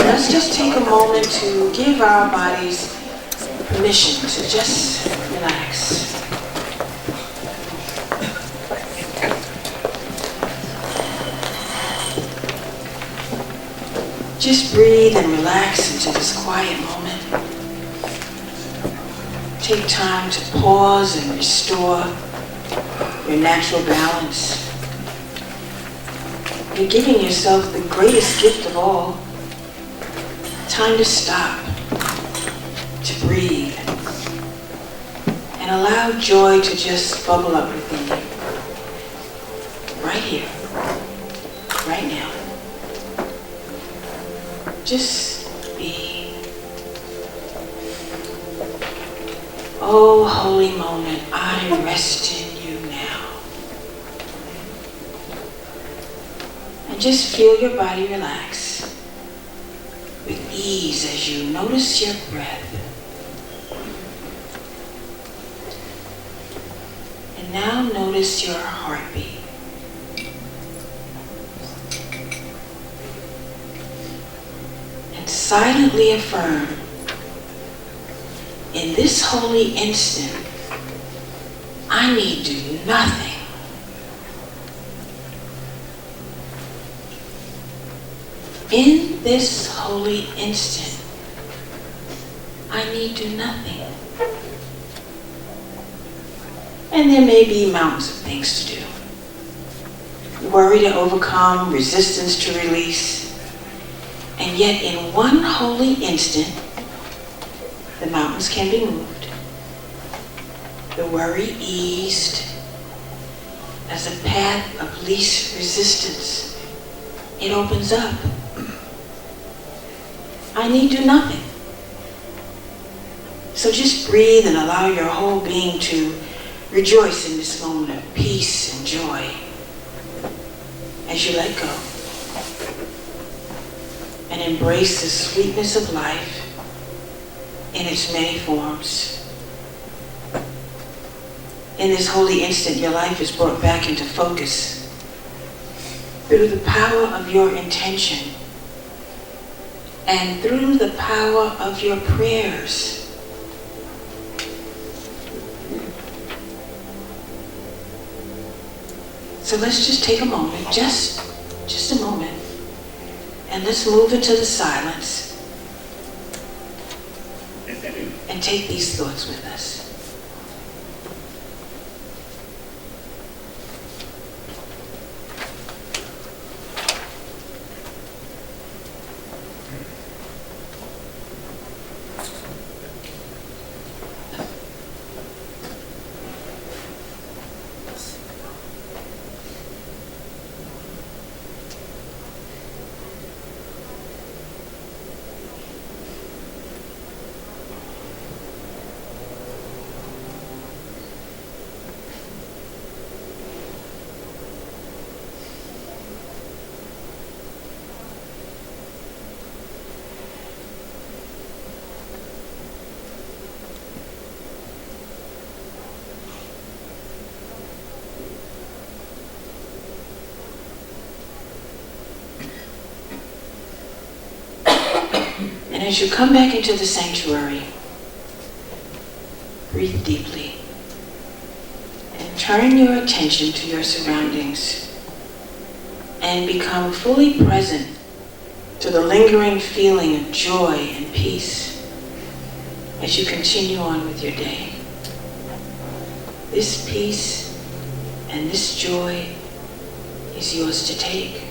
Let's just take a moment to give our bodies permission to just relax. Just breathe and relax into this quiet moment. Take time to pause and restore your natural balance. You're giving yourself the greatest gift of all. Time to stop, to breathe, and allow joy to just bubble up within you. Right here, right now. Just be. Oh, holy moment, I rest in you now. And just feel your body relax with ease as you notice your breath. And now notice your heartbeat. And silently affirm, in this holy instant, I need do nothing. In this holy instant, I need do nothing. And there may be mountains of things to do. Worry to overcome, resistance to release. And yet in one holy instant, the mountains can be moved. The worry eased as a path of least resistance. It opens up. I need do nothing. So just breathe and allow your whole being to rejoice in this moment of peace and joy as you let go and embrace the sweetness of life in its many forms. In this holy instant, your life is brought back into focus through the power of your intention and through the power of your prayers. So let's just take a moment, just a moment, and let's move into the silence and take these thoughts with us. And as you come back into the sanctuary, breathe deeply and turn your attention to your surroundings and become fully present to the lingering feeling of joy and peace as you continue on with your day. This peace and this joy is yours to take.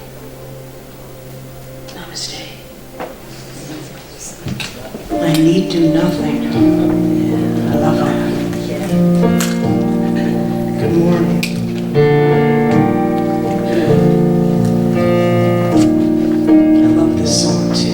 Namaste. I need do nothing. I love her. Good morning. I love this song too.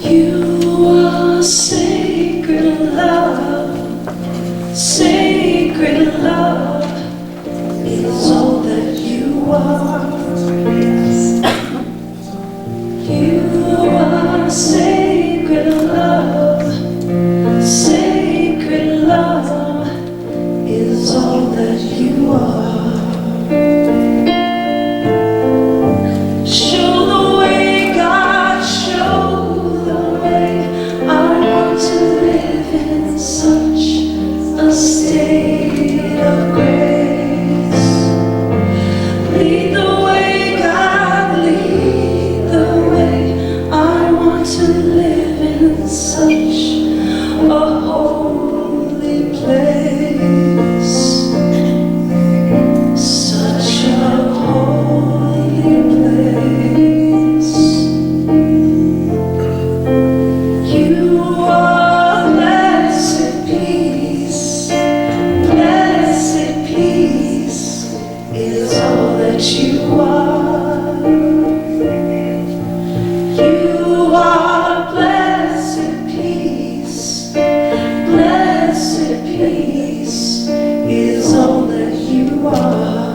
You are sacred love, sacred love is all that you are. You are sacred love, sacred love is all that you are. Show the way, God, show the way. I want to live in such a state of grace. Lead the way, God, lead the way. I want to live in such a holy place. Such a holy place. You are blessed peace. Blessed peace is all that you are. You are blessed peace. Blessed peace is all that you are.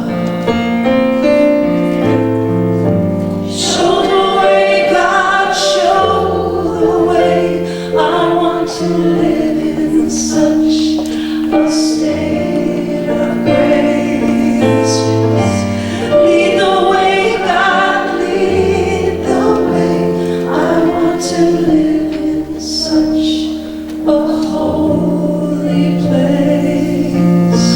Show the way, God, show the way. I want to live in such a state of grace. Lead the way, God, lead the way. I want to live in such a holy place.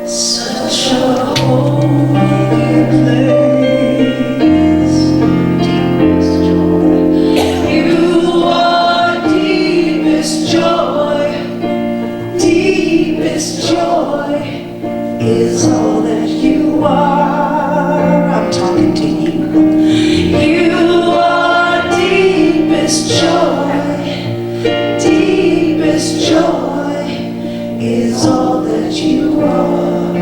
Such a holy place. Deepest joy. You are deepest joy. Deepest joy is all that you are. I'm talking to you. You are deepest joy. Deepest joy is all that you are.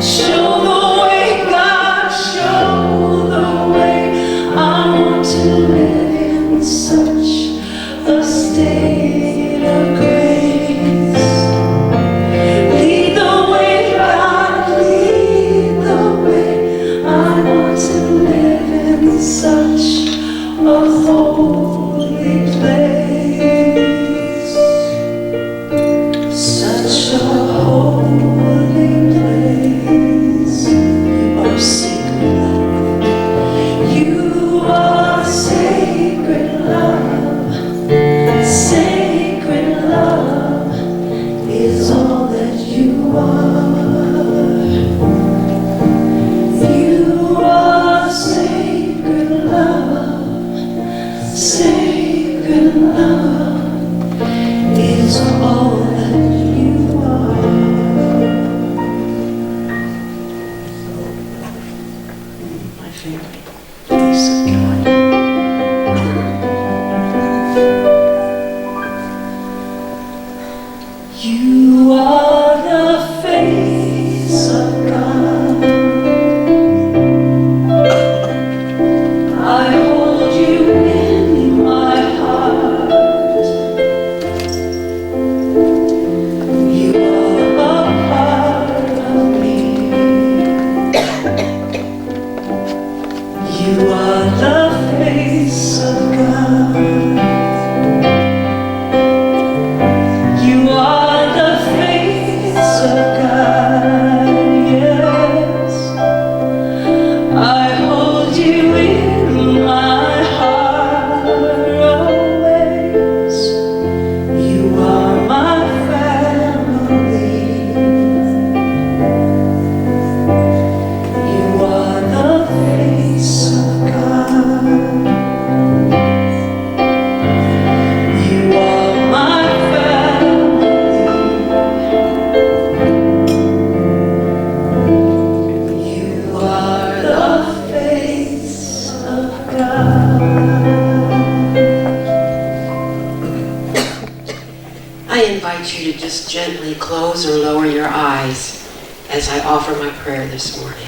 Show the way, God, show the way. I want to live in such a state of grace. Lead the way, God, lead the way. I want to live in such a holy place. Such a holy place. You are sacred love. You are sacred love. Sacred love is all that you are. You are sacred love. Sacred love is all that you are. My favorite piece of God. You are the face of God. I hold you in my heart. You are a part of me. You are the face of God. invite you to just gently close or lower your eyes as I offer my prayer this morning.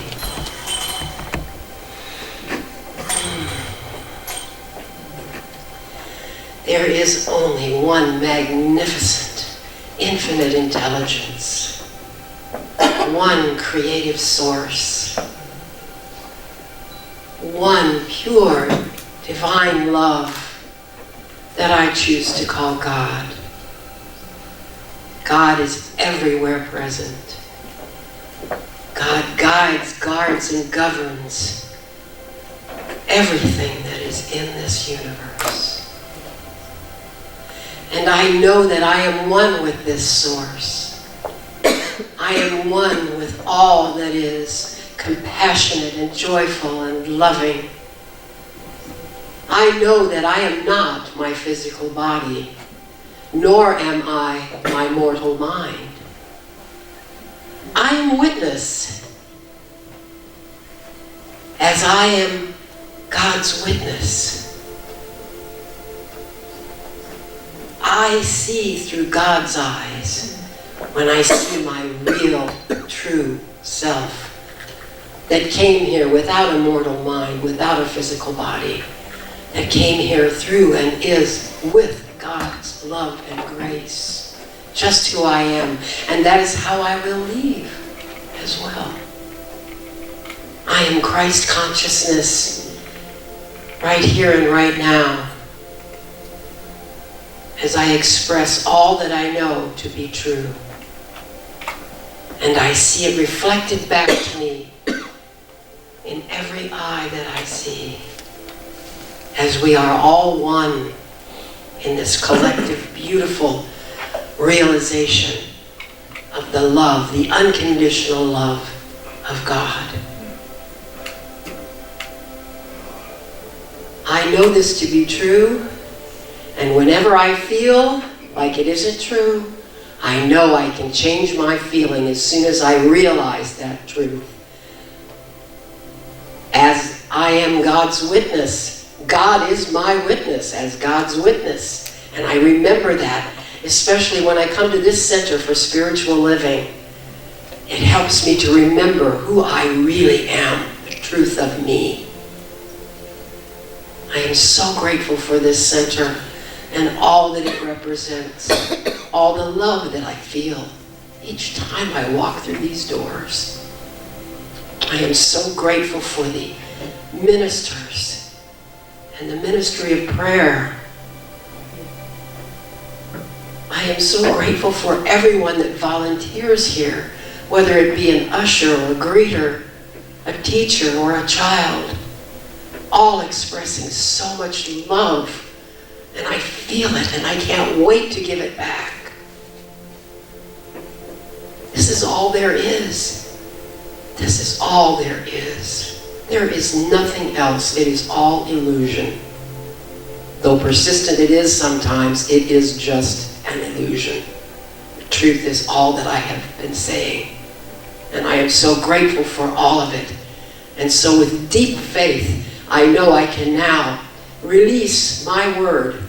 There is only one magnificent, infinite intelligence, one creative source, one pure, divine love that I choose to call God. God is everywhere present. God guides, guards, and governs everything that is in this universe. And I know that I am one with this source. I am one with all that is compassionate and joyful and loving. I know that I am not my physical body, nor am I my mortal mind. I am witness, as I am God's witness. I see through God's eyes when I see my real, true self that came here without a mortal mind, without a physical body, that came here through and is with God's love and grace, just who I am. And that is how I will leave as well. I am Christ consciousness right here and right now, as I express all that I know to be true. And I see it reflected back to me in every eye that I see, as we are all one in this collective, beautiful realization of the love, the unconditional love of God. I know this to be true, and whenever I feel like it isn't true, I know I can change my feeling as soon as I realize that truth. As I am God's witness, God is my witness as God's witness. And I remember that, especially when I come to this Center for Spiritual Living. It helps me to remember who I really am, the truth of me. I am so grateful for this center and all that it represents, all the love that I feel each time I walk through these doors. I am so grateful for the ministers and the ministry of prayer. I am so grateful for everyone that volunteers here, whether it be an usher or a greeter, a teacher or a child, all expressing so much love. And I feel it, and I can't wait to give it back. This is all there is. This is all there is. There is nothing else. It is all illusion. Though persistent it is sometimes, it is just an illusion. The truth is all that I have been saying. And I am so grateful for all of it. And so with deep faith, I know I can now release my word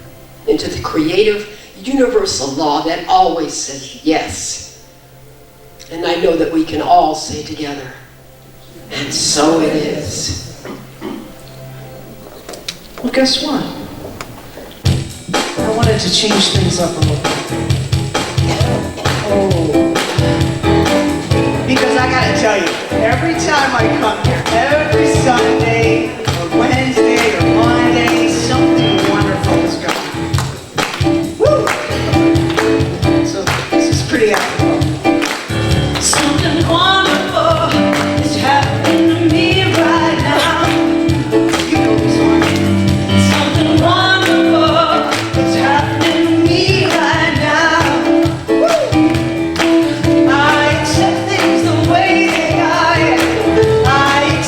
into the creative, universal law that always says yes. And I know that we can all say together, and so it is. Well, guess what? I wanted to change things up a little bit. Oh. Because I gotta tell you, every time I come here, every Sunday, or Wednesday, or Monday, something wonderful is going on. Woo! So this is pretty apropos. Something wonderful is happening to me right now. You know this one. Something wonderful is happening to me right now. Woo! I accept things the way they are. I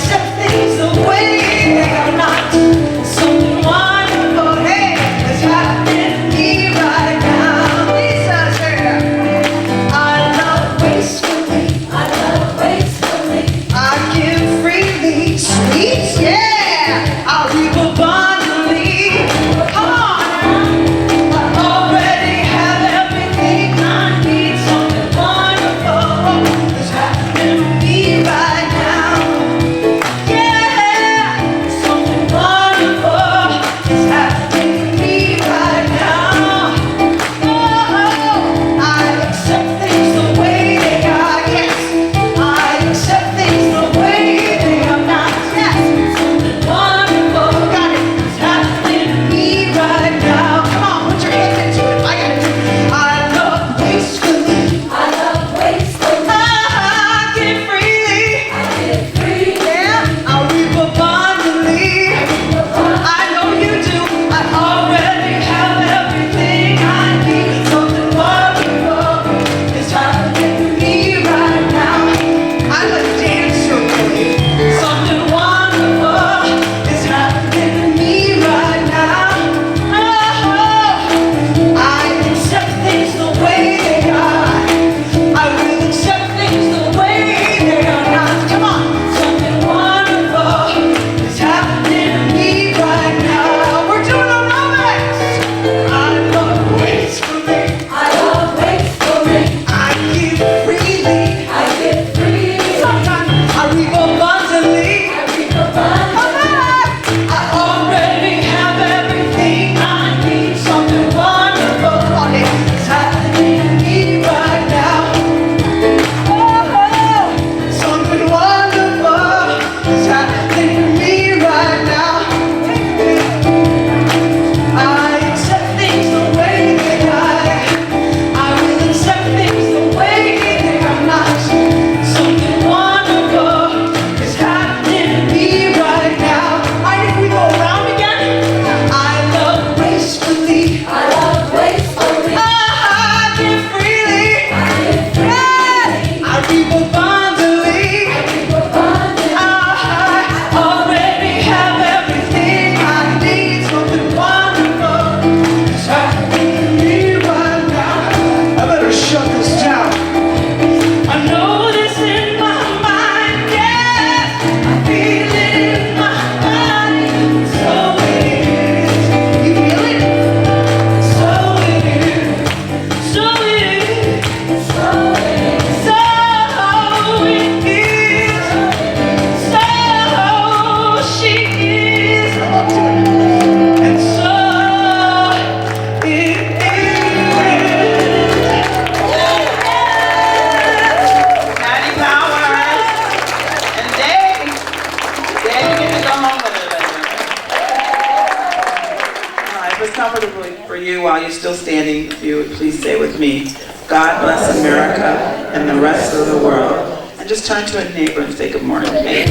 comfortably for you while you're still standing, if you would please say with me, God bless America and the rest of the world. And just turn to a neighbor and say good morning to me.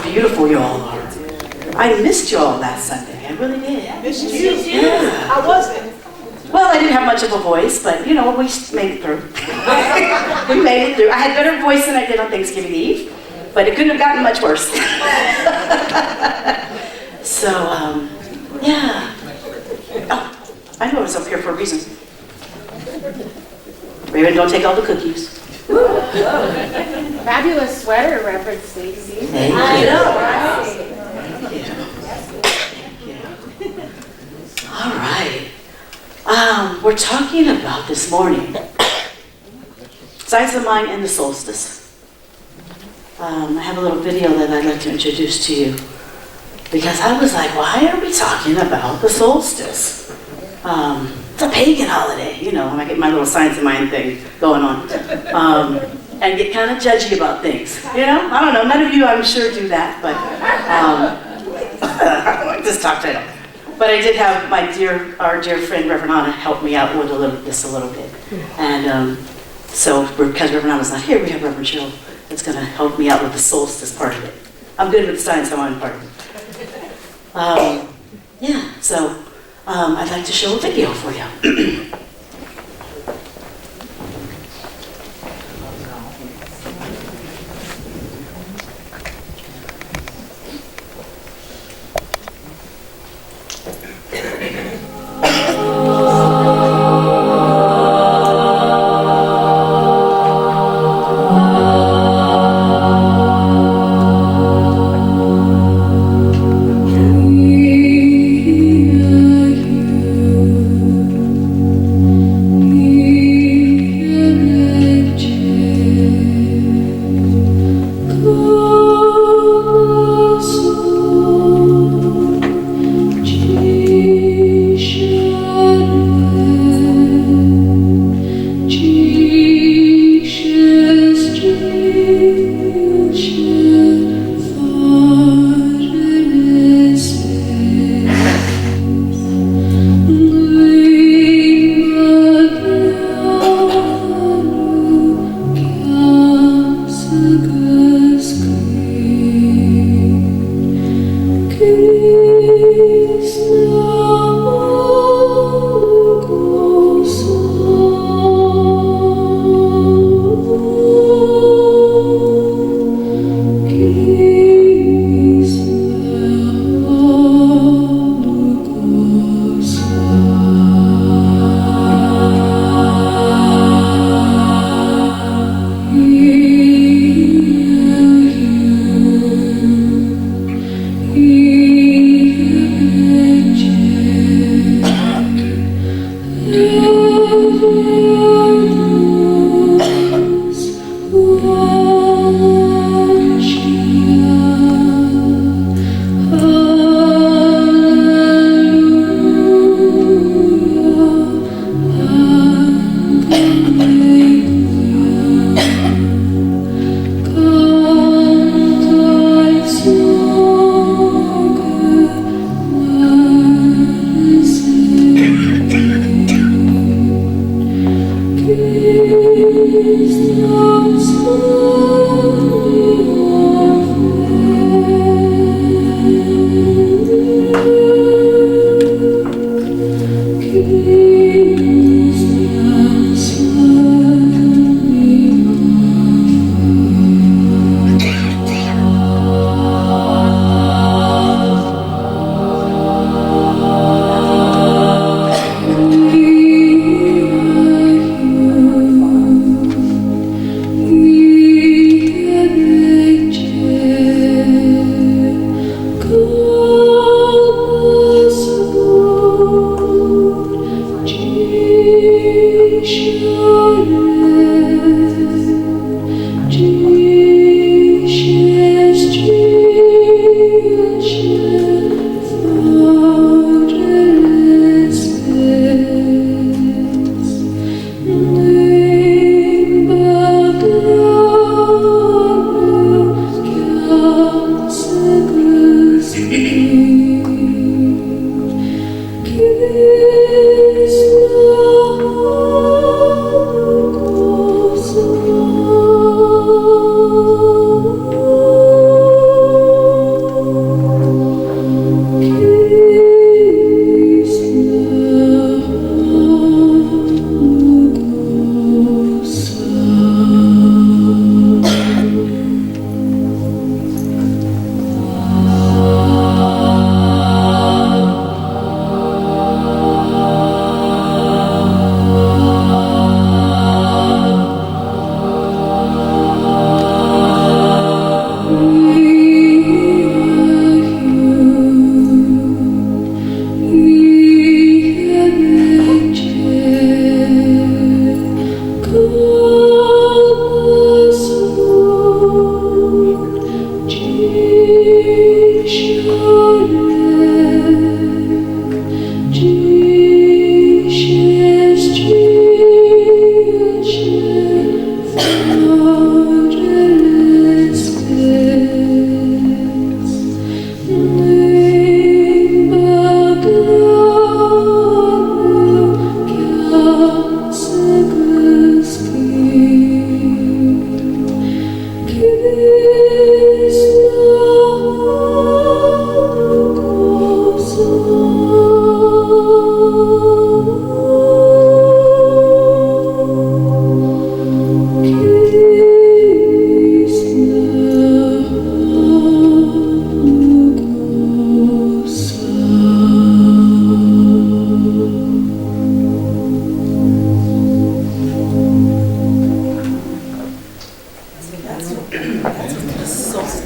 Beautiful you all are. I missed you all last Sunday. I really did. Missed you? Yeah. I wasn't. Well, I didn't have much of a voice, but you know, we made it through. We made it through. I had better voice than I did on Thanksgiving Eve, but it couldn't have gotten much worse. So, yeah. Oh, I know I was up here for a reason. Raven, don't take all the cookies. Fabulous sweater reference, Stacey. Thank you. I know, right? All right. We're talking about this morning signs of the mind and the solstice. I have a little video that I'd like to introduce to you because I was like, why are we talking about the solstice? It's a pagan holiday, you know, and I get my little science of mind thing going on. And get kind of judgy about things, you know? I don't know, none of you I'm sure do that, but I don't like this talk title. But I did have our dear friend Reverend Anna help me out with a little bit. And so because Reverend Anna's not here, we have Reverend Cheryl that's gonna help me out with the solstice part of it. I'm good with the science of mind part of it. Yeah, so I'd like to show a video for you.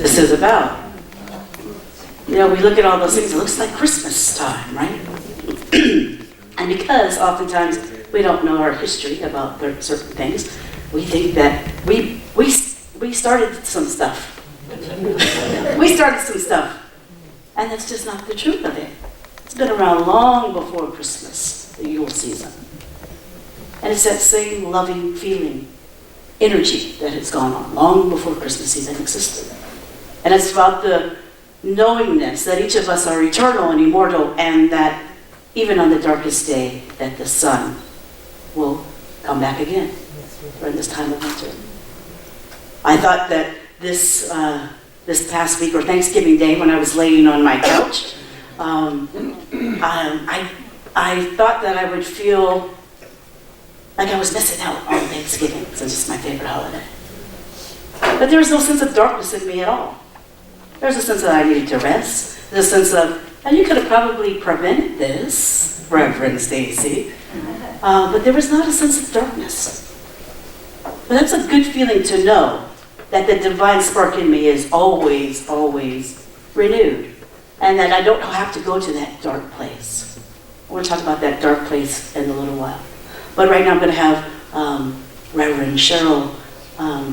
This is about. You know, we look at all those things, it looks like Christmas time, right? And because oftentimes we don't know our history about certain things, we think that we started some stuff. We started some stuff. And that's just not the truth of it. It's been around long before Christmas, the Yule season. And it's that same loving feeling, energy that has gone on long before Christmas season existed. And it's about the knowingness that each of us are eternal and immortal, and that even on the darkest day, that the sun will come back again during this time of winter. I thought that this past week, or Thanksgiving Day, when I was laying on my couch, I thought that I would feel like I was missing out on Thanksgiving, since it's my favorite holiday. But there was no sense of darkness in me at all. There's a sense that I needed to rest. There's a sense of, and you could have probably prevented this, Reverend Stacy, but there was not a sense of darkness. But that's a good feeling to know that the divine spark in me is always, always renewed, and that I don't have to go to that dark place. We'll talk about that dark place in a little while. But right now I'm going to have Reverend Cheryl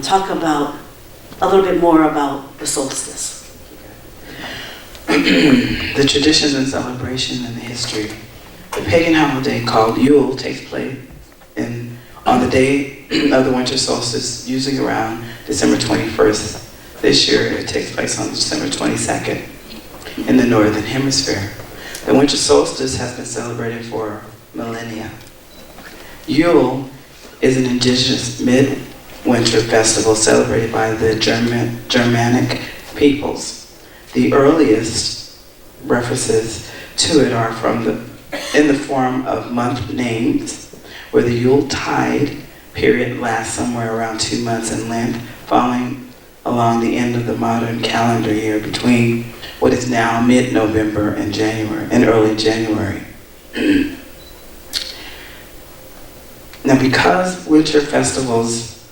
talk about a little bit more about the solstice. The traditions and celebration and the history. The pagan holiday called Yule takes place on the day of the winter solstice, usually around December 21st. This year it takes place on December 22nd in the northern hemisphere. The winter solstice has been celebrated for millennia. Yule is an indigenous midwinter festival celebrated by the Germanic peoples. The earliest references to it are in the form of month names, where the Yule tide period lasts somewhere around 2 months in length, falling along the end of the modern calendar year between what is now mid-November and early January. Now, because winter festivals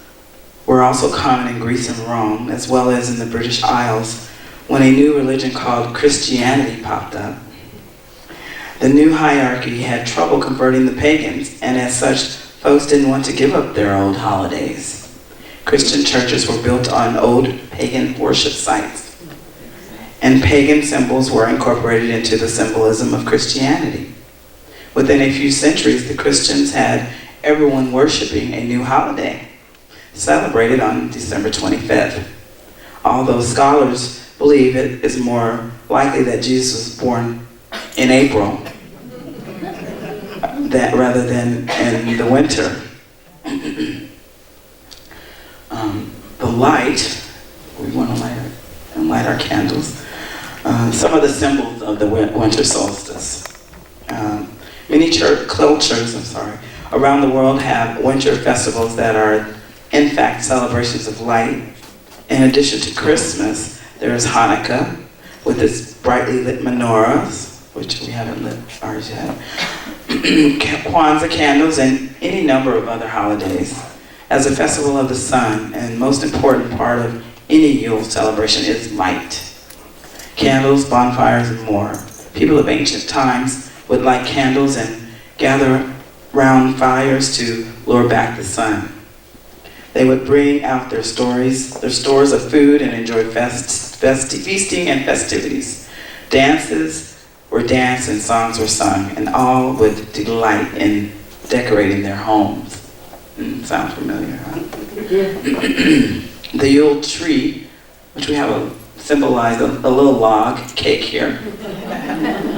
were also common in Greece and Rome, as well as in the British Isles, when a new religion called Christianity popped up, the new hierarchy had trouble converting the pagans, and as such, folks didn't want to give up their old holidays. Christian churches were built on old pagan worship sites, and pagan symbols were incorporated into the symbolism of Christianity. Within a few centuries, the Christians had everyone worshiping a new holiday, celebrated on December 25th. Although scholars believe it is more likely that Jesus was born in April rather than in the winter. The light, we want to light our candles. Some of the symbols of the winter solstice. Many cultures around the world have winter festivals that are, in fact, celebrations of light. In addition to Christmas, there is Hanukkah with its brightly lit menorahs, which we haven't lit ours yet, Kwanzaa candles, and any number of other holidays. As a festival of the sun, and most important part of any Yule celebration is light. Candles, bonfires, and more. People of ancient times would light candles and gather round fires to lure back the sun. They would bring out their stores of food and enjoy feasting and festivities. Dances were danced and songs were sung, and all would delight in decorating their homes. Sound familiar, huh? The Yule tree, which we have symbolized a little log cake here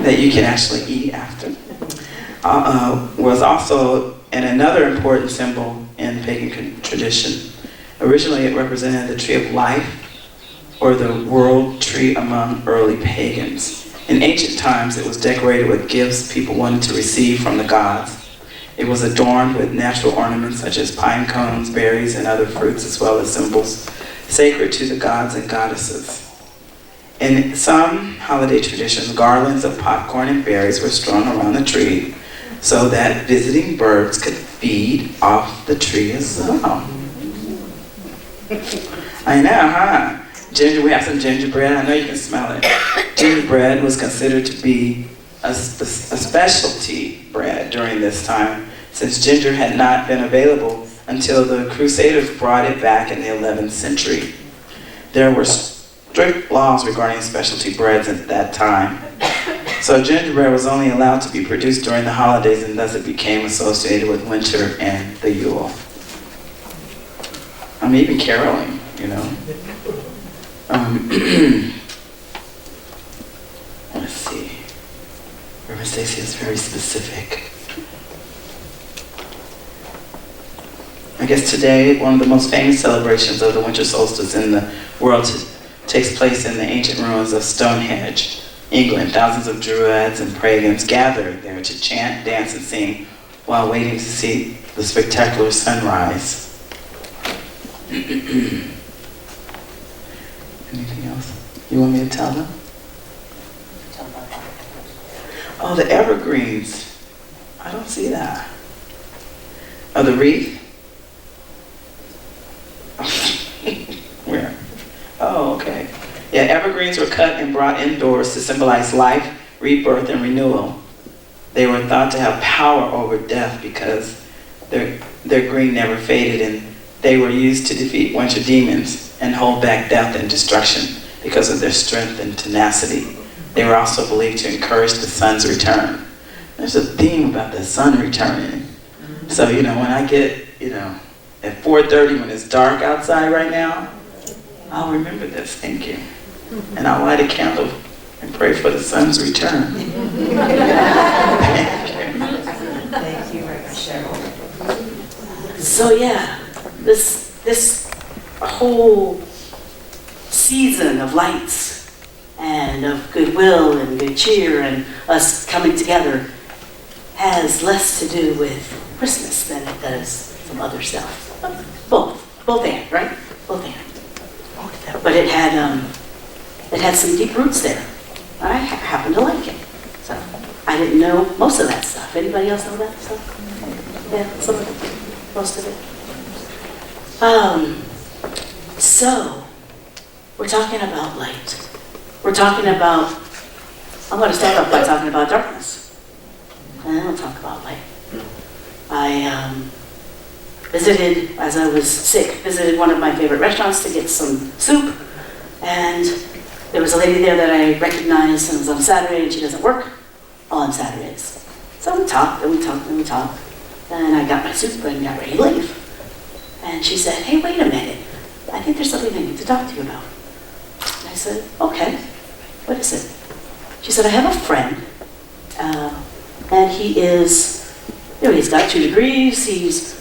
that you can actually eat after, was also another important symbol in pagan tradition. Originally, it represented the tree of life, or the world tree among early pagans. In ancient times, it was decorated with gifts people wanted to receive from the gods. It was adorned with natural ornaments such as pine cones, berries, and other fruits, as well as symbols sacred to the gods and goddesses. In some holiday traditions, garlands of popcorn and berries were strewn around the tree so that visiting birds could feed off the tree as well. I know, huh? We have some gingerbread. I know you can smell it. Gingerbread was considered to be a specialty bread during this time, since ginger had not been available until the Crusaders brought it back in the 11th century. There were strict laws regarding specialty breads at that time. So gingerbread was only allowed to be produced during the holidays, and thus it became associated with winter and the Yule. I'm even caroling, you know. Let's see. Reverend Stacy is very specific. I guess today, one of the most famous celebrations of the winter solstice in the world takes place in the ancient ruins of Stonehenge, England. Thousands of Druids and pagans gather there to chant, dance, and sing while waiting to see the spectacular sunrise. Anything else you want me to tell them? Oh, the evergreens. I don't see that. Oh, the wreath? Where? Oh, okay. Yeah, evergreens were cut and brought indoors to symbolize life, rebirth, and renewal. They were thought to have power over death because their green never faded, and they were used to defeat winter demons and hold back death and destruction because of their strength and tenacity. They were also believed to encourage the sun's return. There's a theme about the sun returning. So, when I get, at 4:30 when it's dark outside right now, I'll remember this, thank you. And I'll light a candle and pray for the sun's return. Thank you, Reverend Cheryl. So yeah, this whole season of lights and of goodwill and good cheer and us coming together has less to do with Christmas than it does some other stuff. Both and, right? Both and. But it had some deep roots there. I happen to like it. So I didn't know most of that stuff. Anybody else know that stuff? Yeah, some of it, most of it. So we're talking about light. We're talking about, I'm going to start off by talking about darkness. And then we'll talk about light. I visited, as I was sick, visited one of my favorite restaurants to get some soup. And there was a lady there that I recognized, and it was on Saturday, and she doesn't work on Saturdays. So we talked, and we talked, and we talked. And I got my soup and got ready to leave. And she said, hey, wait a minute. I think there's something I need to talk to you about. And I said, okay, what is it? She said, I have a friend, and he is, he's got 2 degrees, he's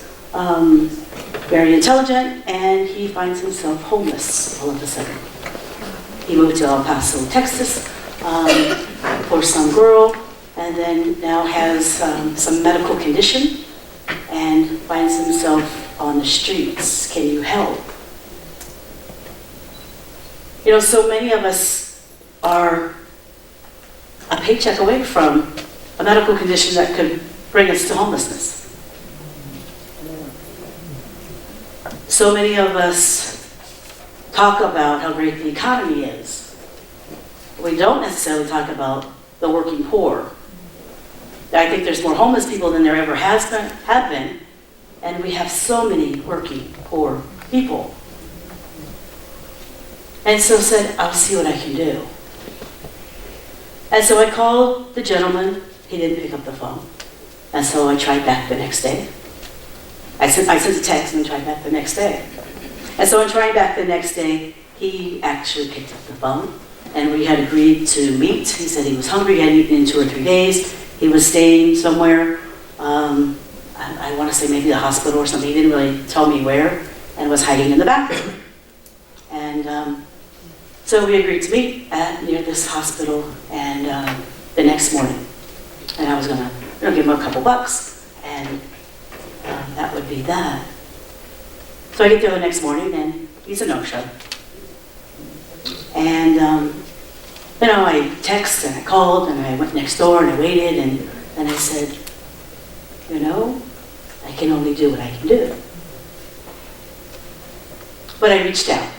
very intelligent, and he finds himself homeless all of a sudden. He moved to El Paso, Texas, for some girl, and then now has some medical condition, and finds himself on the streets. Can you help? So many of us are a paycheck away from a medical condition that could bring us to homelessness. So many of us talk about how great the economy is. We don't necessarily talk about the working poor. I think there's more homeless people than there ever have been, and we have so many working poor people. And so said, I'll see what I can do. And so I called the gentleman. He didn't pick up the phone. And so I tried back the next day. I sent a text and tried back the next day. And so in trying back the next day, he actually picked up the phone. And we had agreed to meet. He said he was hungry, he hadn't eaten in 2 or 3 days. He was staying somewhere, I want to say maybe the hospital or something. He didn't really tell me where, and was hiding in the bathroom. And So we agreed to meet near this hospital and the next morning. And I was gonna give him a couple bucks and that would be that. So I get there the next morning and he's a no-show. And I texted and I called and I went next door and I waited and I said, I can only do what I can do. But I reached out.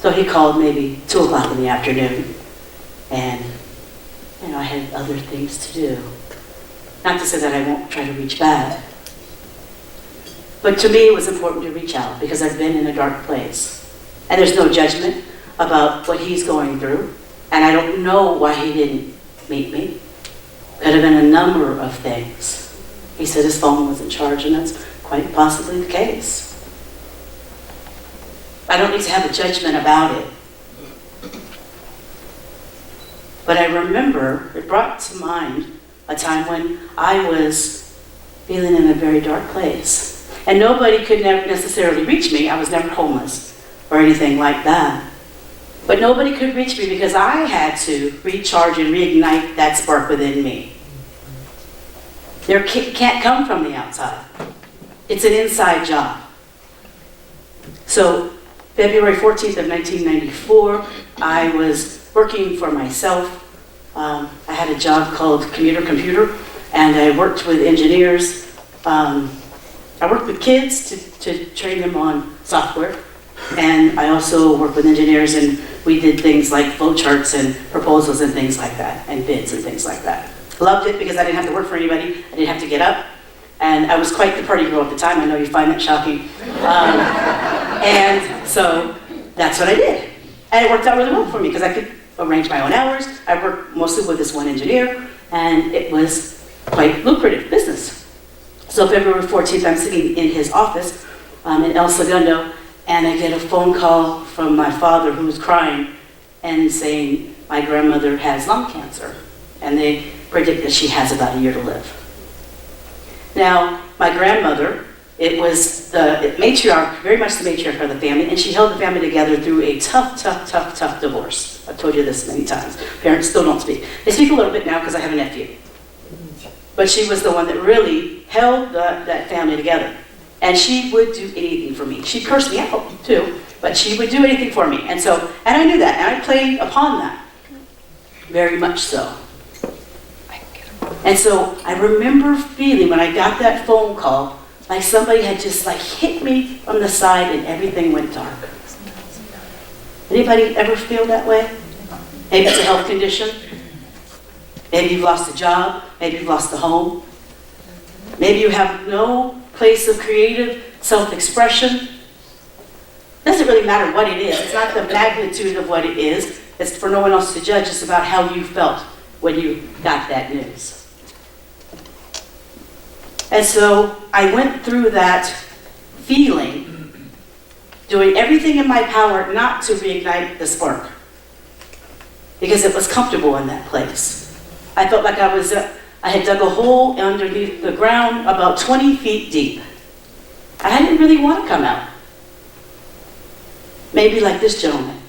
So he called maybe 2 o'clock in the afternoon and I had other things to do. Not to say that I won't try to reach back. But to me, it was important to reach out because I've been in a dark place. And there's no judgment about what he's going through. And I don't know why he didn't meet me. Could have been a number of things. He said his phone wasn't charging. That's quite possibly the case. I don't need to have a judgment about it. But I remember, it brought to mind a time when I was feeling in a very dark place. And nobody could never necessarily reach me. I was never homeless or anything like that. But nobody could reach me because I had to recharge and reignite that spark within me. There can't come from the outside. It's an inside job. So February 14th of 1994, I was working for myself. I had a job called Computer, and I worked with engineers. I worked with kids to train them on software, and I also worked with engineers, and we did things like flowcharts and proposals and things like that, and bids and things like that. Loved it because I didn't have to work for anybody. I didn't have to get up, and I was quite the party girl at the time. I know you find that shocking. And so that's what I did. And it worked out really well for me because I could arrange my own hours. I worked mostly with this one engineer, and it was quite lucrative business. So February 14th, I'm sitting in his office in El Segundo, and I get a phone call from my father who was crying and saying my grandmother has lung cancer, and they predict that she has about a year to live. Now, my grandmother, it was the matriarch, very much the matriarch of the family, and she held the family together through a tough divorce. I've told you this many times. Parents still don't speak. They speak a little bit now because I have a nephew. But she was the one that really held that family together. And she would do anything for me. She'd curse me out, too, but she would do anything for me. And I knew that, and I played upon that, very much so. And so I remember feeling when I got that phone call, like somebody had just hit me from the side and everything went dark. Anybody ever feel that way? Maybe it's a health condition. Maybe you've lost a job. Maybe you've lost a home. Maybe you have no place of creative self-expression. It doesn't really matter what it is. It's not the magnitude of what it is. It's for no one else to judge. It's about how you felt when you got that news. And so I went through that feeling, doing everything in my power not to reignite the spark, because it was comfortable in that place. I felt like I had dug a hole underneath the ground about 20 feet deep. I didn't really want to come out. Maybe like this gentleman.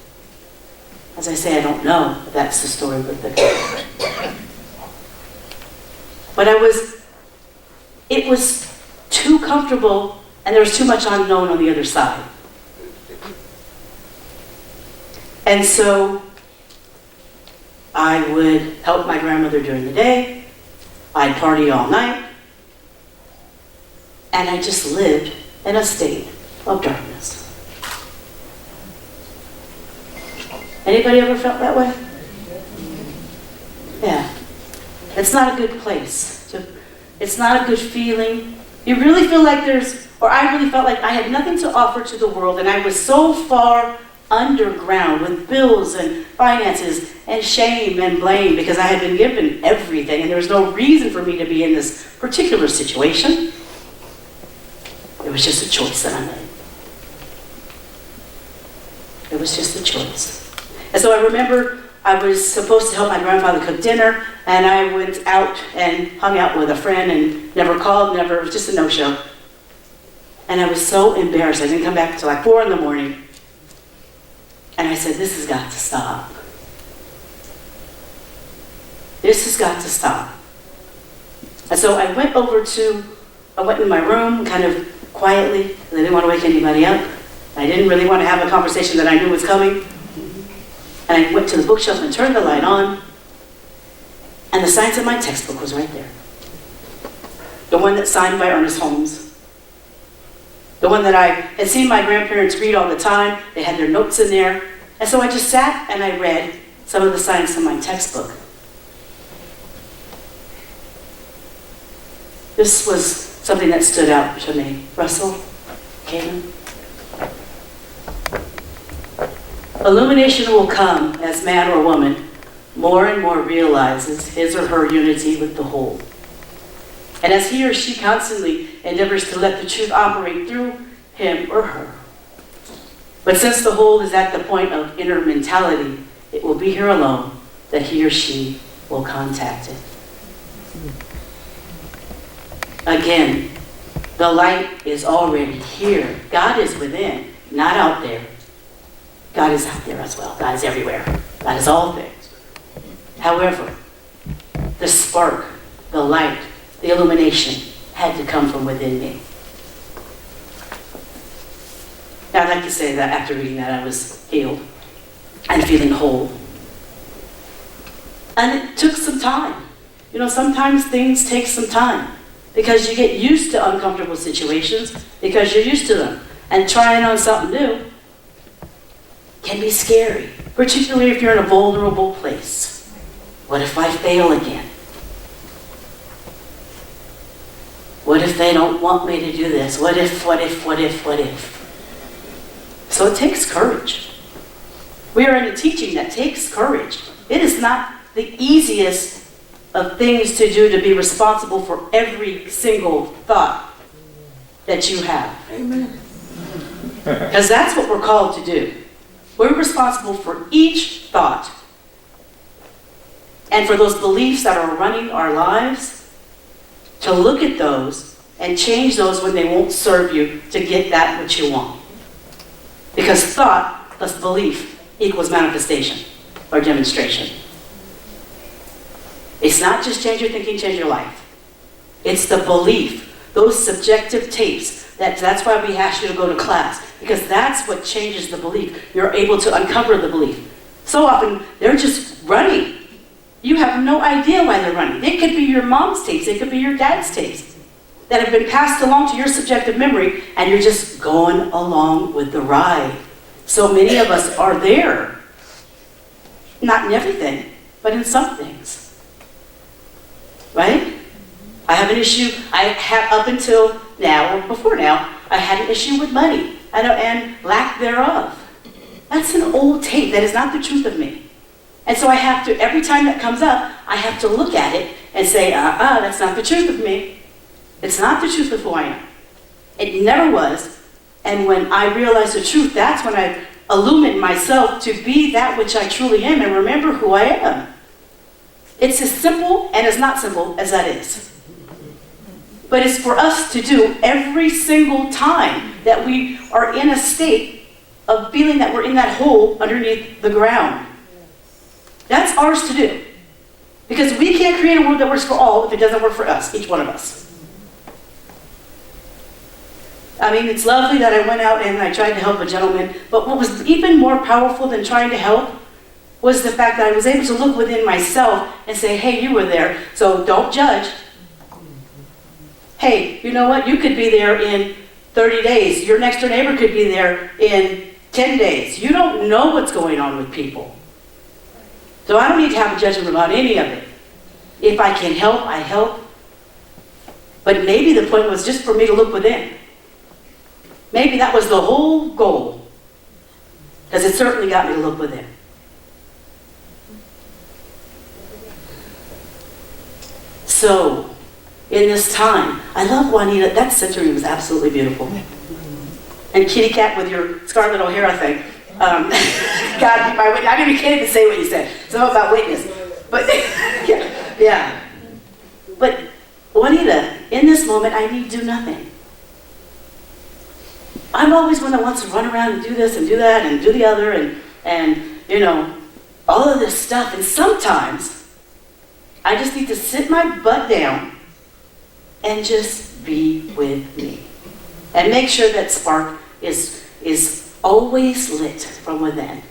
As I say, I don't know if that's the story with the guy. But it was too comfortable, and there was too much unknown on the other side. And so I would help my grandmother during the day. I'd party all night. And I just lived in a state of darkness. Anybody ever felt that way? Yeah. It's not a good place. It's not a good feeling. You really feel like I really felt like I had nothing to offer to the world, and I was so far underground with bills and finances and shame and blame because I had been given everything and there was no reason for me to be in this particular situation. It was just a choice that I made. It was just a choice. And so I remember I was supposed to help my grandfather cook dinner, and I went out and hung out with a friend and never called, it was just a no-show. And I was so embarrassed. I didn't come back until like 4 in the morning. And I said, this has got to stop. This has got to stop. And so I went in my room kind of quietly, because I didn't want to wake anybody up. I didn't really want to have a conversation that I knew was coming. And I went to the bookshelf and turned the light on. And the science of my textbook was right there. The one that's signed by Ernest Holmes. The one that I had seen my grandparents read all the time. They had their notes in there. And so I just sat and I read some of the science in my textbook. This was something that stood out to me. Russell, Caitlin. Illumination will come as man or woman more and more realizes his or her unity with the whole. And as he or she constantly endeavors to let the truth operate through him or her. But since the whole is at the point of inner mentality, it will be here alone that he or she will contact it. Again, the light is already here. God is within, not out there. God is out there as well. God is everywhere. God is all things. However, the spark, the light, the illumination had to come from within me. Now, I'd like to say that after reading that, I was healed and feeling whole. And it took some time. You know, sometimes things take some time because you get used to uncomfortable situations because you're used to them. And trying on something new can be scary, particularly if you're in a vulnerable place. What if I fail again? What if they don't want me to do this? What if? So it takes courage. We are in a teaching that takes courage. It is not the easiest of things to do to be responsible for every single thought that you have. Amen. Because that's what we're called to do. We're responsible for each thought. And for those beliefs that are running our lives, to look at those and change those when they won't serve you to get that which you want. Because thought plus belief equals manifestation or demonstration. It's not just change your thinking, change your life. It's the belief, those subjective tapes. That's why we ask you to go to class, because that's what changes the belief. You're able to uncover the belief. So often, they're just running. You have no idea why they're running. It could be your mom's tapes, it could be your dad's tapes that have been passed along to your subjective memory, and you're just going along with the ride. So many of us are there. Not in everything, but in some things. Right? I have an issue, I have up until now, or before now, I had an issue with money and lack thereof. That's an old tape. That is not the truth of me. And so I have to, every time that comes up, I have to look at it and say, that's not the truth of me. It's not the truth of who I am. It never was. And when I realize the truth, that's when I illumine myself to be that which I truly am and remember who I am. It's as simple and as not simple as that is. But it's for us to do every single time that we are in a state of feeling that we're in that hole underneath the ground. That's ours to do. Because we can't create a world that works for all if it doesn't work for us, each one of us. I mean, it's lovely that I went out and I tried to help a gentleman, but what was even more powerful than trying to help was the fact that I was able to look within myself and say, hey, you were there, so don't judge. Hey, you know what? You could be there in 30 days. Your next door neighbor could be there in 10 days. You don't know what's going on with people. So I don't need to have a judgment about any of it. If I can help, I help. But maybe the point was just for me to look within. Maybe that was the whole goal. Because it certainly got me to look within. So, in this time, I love Juanita. That century was absolutely beautiful. And Kitty Cat with your Scarlett O'Hara thing. God be my witness. I didn't even say what you said. Something about witness. But, yeah. But, Juanita, in this moment, I need do nothing. I'm always one that wants to run around and do this and do that and do the other and you know, all of this stuff. And sometimes I just need to sit my butt down and just be with me. And make sure that spark is always lit from within.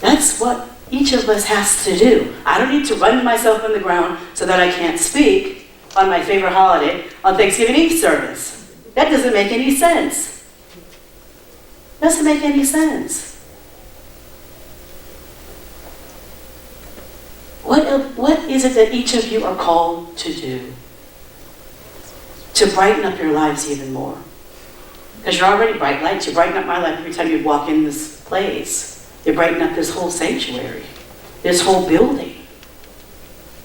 That's what each of us has to do. I don't need to run myself on the ground so that I can't speak on my favorite holiday, on Thanksgiving Eve service. That doesn't make any sense. Doesn't make any sense. What is it that each of you are called to do to brighten up your lives even more? Because you're already bright lights. You brighten up my life every time you walk in this place. You brighten up this whole sanctuary, this whole building.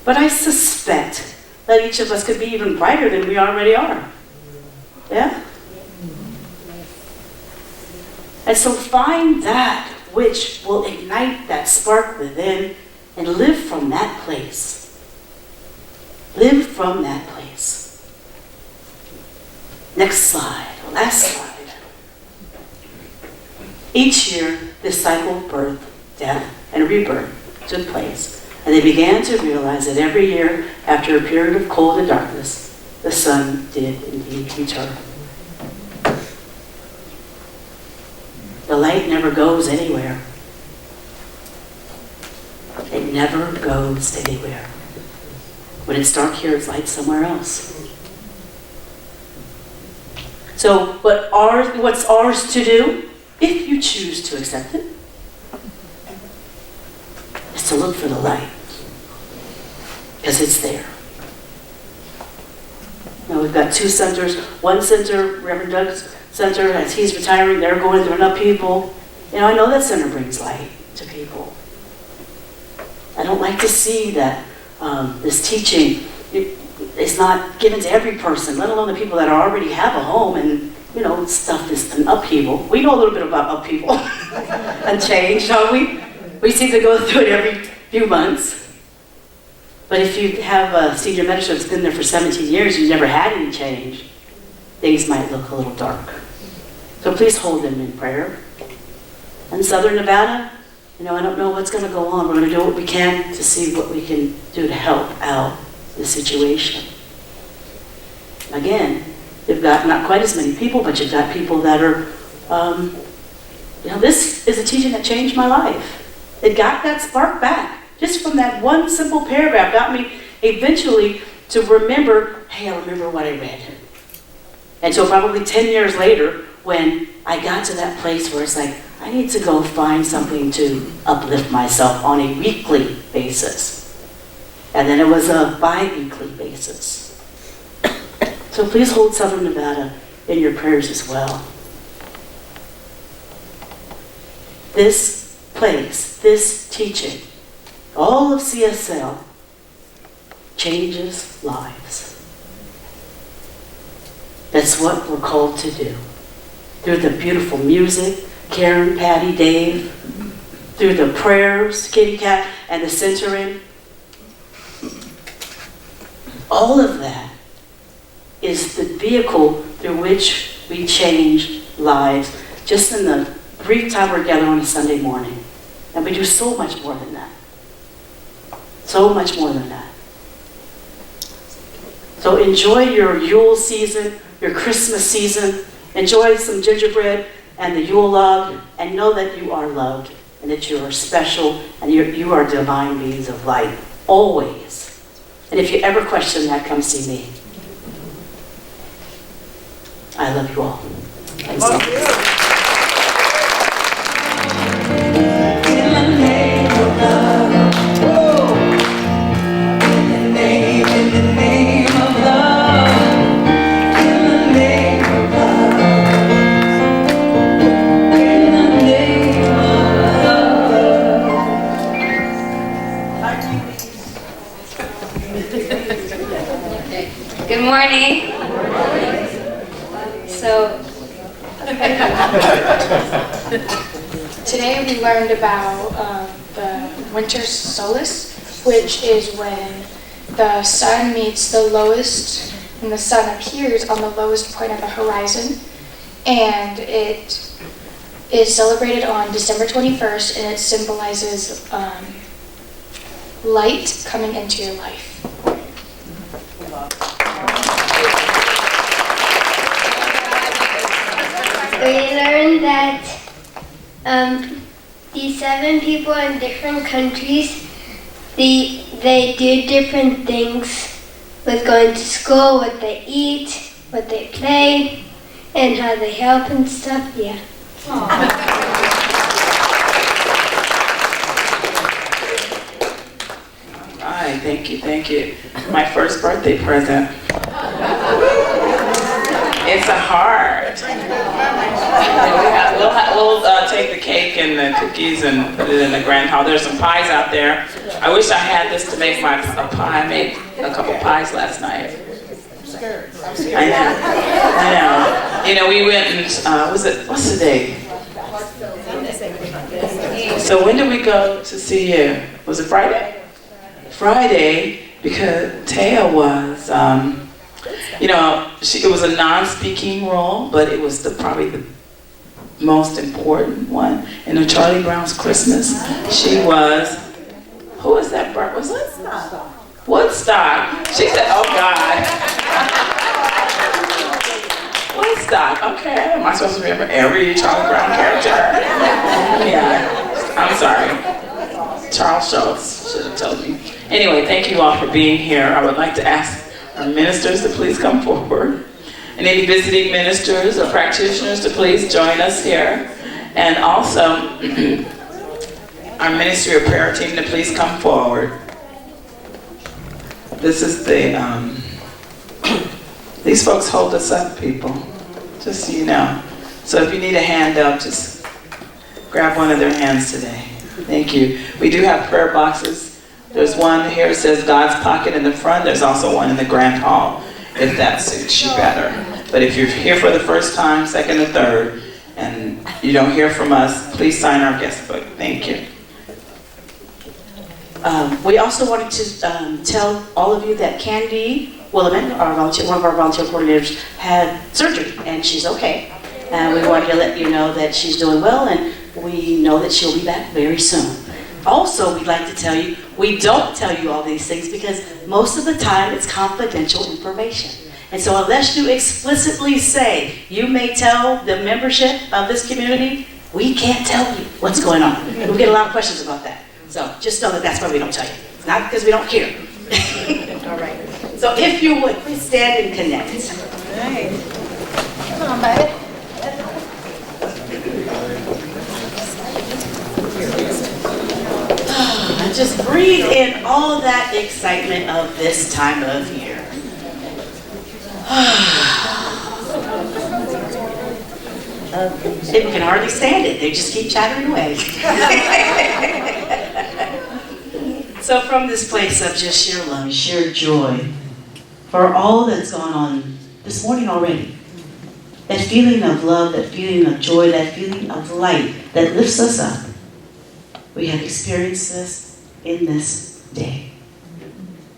But I suspect that each of us could be even brighter than we already are. Yeah? And so find that which will ignite that spark within and live from that place. Live from that place. Next slide, last slide. Each year, this cycle of birth, death, and rebirth took place. And they began to realize that every year, after a period of cold and darkness, the sun did indeed return. The light never goes anywhere. It never goes anywhere. When it's dark here, it's light somewhere else. So what's ours to do, if you choose to accept it, is to look for the light. Because it's there. Now we've got two centers. One center, Reverend Doug's center, as he's retiring, they're going through an upheaval. You know, I know that center brings light to people. I don't like to see that this teaching is not given to every person, let alone the people that already have a home and, you know, stuff is an upheaval. We know a little bit about upheaval and change, don't we? We seem to go through it every few months. But if you have a senior minister that's been there for 17 years, you've never had any change, things might look a little dark. So please hold them in prayer. In Southern Nevada, you know, I don't know what's going to go on. We're going to do what we can to see what we can do to help out the situation. Again, you've got not quite as many people, but you've got people that are, you know, this is a teaching that changed my life. It got that spark back. Just from that one simple paragraph got me eventually to remember, hey, I remember what I read. And so probably 10 years later, when I got to that place where it's like, I need to go find something to uplift myself on a weekly basis. And then it was a bi-weekly basis. So please hold Southern Nevada in your prayers as well. This place, this teaching, all of CSL changes lives. That's what we're called to do. Through the beautiful music, Karen, Patty, Dave, through the prayers, Kitty Cat, and the centering. All of that is the vehicle through which we change lives just in the brief time we're together on a Sunday morning. And we do so much more than that. So much more than that. So enjoy your Yule season, your Christmas season. Enjoy some gingerbread and the Yule log, and know that you are loved and that you are special and you are divine beings of light, always. And if you ever question that, come see me. I love you all. Thanks. Love you. In the name of love. Woo! In the name of love. In the name of love. In the name of love. Good morning. So, today we learned about the winter solstice, which is when the sun meets the lowest and the sun appears on the lowest point of the horizon. And it is celebrated on December 21st, and it symbolizes light coming into your life. We learned that these 7 people in different countries, they do different things with going to school, what they eat, what they play, and how they help and stuff, yeah. All right, thank you, thank you. My first birthday present. It's a heart. We'll take the cake and the cookies and put it in the grand hall. There's some pies out there. I wish I had this to make a pie. I made a couple pies last night. I know. You know, we went and, what's the day? So when did we go to see you? Was it Friday? Friday, because Taya was, you know, it was a non-speaking role, but it was probably the most important one. In the Charlie Brown's Christmas, she was, who was that? Was it? Woodstock. She said, oh God. Woodstock, okay. Am I supposed to remember every Charlie Brown character? Yeah, I'm sorry. Charles Schultz should have told me. Anyway, thank you all for being here. I would like to ask our ministers to please come forward. And any visiting ministers or practitioners to please join us here. And also, our Ministry of Prayer team to please come forward. This is the, these folks hold us up, people, just so you know. So if you need a hand up, just grab one of their hands today. Thank you. We do have prayer boxes. There's one here that says God's Pocket in the front. There's also one in the grand hall, if that suits you better. But if you're here for the first time, second or third, and you don't hear from us, please sign our guest book. Thank you. We also wanted to tell all of you that Candy Williman, one of our volunteer coordinators, had surgery, and she's okay. And we wanted to let you know that she's doing well, and we know that she'll be back very soon. Also, we'd like to tell you, we don't tell you all these things because most of the time it's confidential information. And so unless you explicitly say, you may tell the membership of this community, we can't tell you what's going on. We get a lot of questions about that. So just know that that's why we don't tell you. It's not because we don't care. All right. So if you would, please stand and connect. All right. Come on, baby. And just breathe in all that excitement of this time of year. People can hardly stand it. They just keep chattering away. So from this place of just sheer love, sheer joy, for all that's gone on this morning already, that feeling of love, that feeling of joy, that feeling of light that lifts us up, we have experienced this in this day.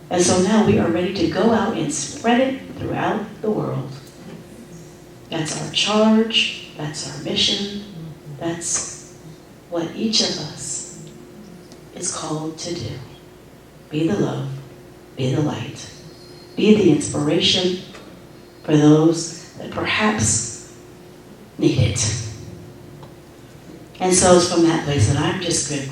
And so now we are ready to go out and spread it throughout the world. That's our charge, that's our mission, that's what each of us is called to do. Be the love, be the light, be the inspiration for those that perhaps need it. And so it's from that place that I'm just good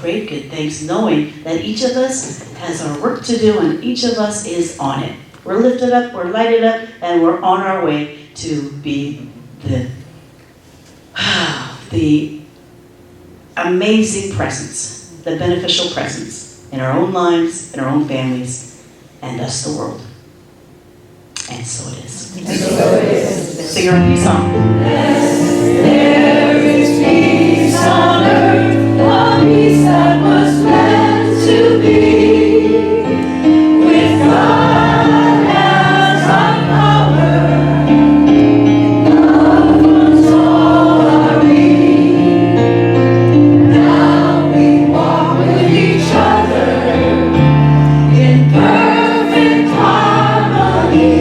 thanks, knowing that each of us has our work to do and each of us is on it. We're lifted up, we're lighted up, and we're on our way to be the amazing presence, the beneficial presence in our own lives, in our own families, and us, the world. And so it is. And so it is. Let's sing our new song. There is peace on earth, a peace that was meant to be. With God as our power, love was all our need. Now we walk with each other in perfect harmony.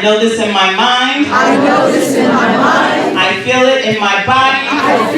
I know this in my mind. I know this in my mind. I feel it in my body. I